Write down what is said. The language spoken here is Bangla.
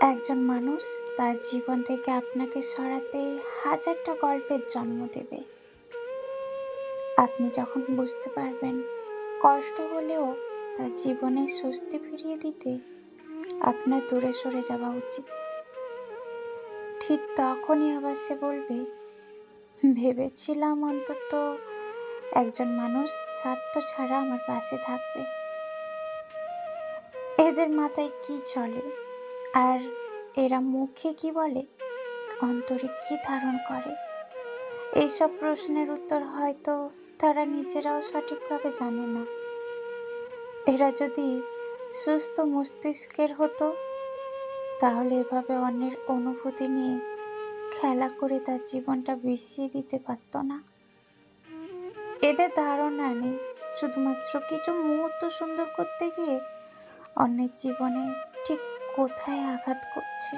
একজন মানুষ তার জীবন থেকে আপনাকে সরাতে হাজারটা গল্পের জন্ম দেবে। আপনি যখন বুঝতে পারবেন কষ্ট হলেও তার জীবনে স্বস্তি ফিরিয়ে দিতে আপনার দূরে সরে যাওয়া উচিত, ঠিক তখনই আবার সে বলবে, ভেবেছিলাম অন্তত একজন মানুষ স্বার্থ ছাড়া আমার পাশে থাকবে। এদের মাথায় কি চলে আর এরা মুখে কি বলে, অন্তরে কি ধারণ করে, এইসব প্রশ্নের উত্তর হয়তো তারা নিজেরাও সঠিকভাবে জানে না। এরা যদি সুস্থ মস্তিষ্কের হতো তাহলে এভাবে অন্যের অনুভূতি নিয়ে খেলা করে তার জীবনটা বিষিয়ে দিতে পারত না। এদের ধারণা নেই শুধুমাত্র কিছু মুহূর্ত সুন্দর করতে গিয়ে অন্যের জীবনে ঠিক কোথায় আঘাত করছে।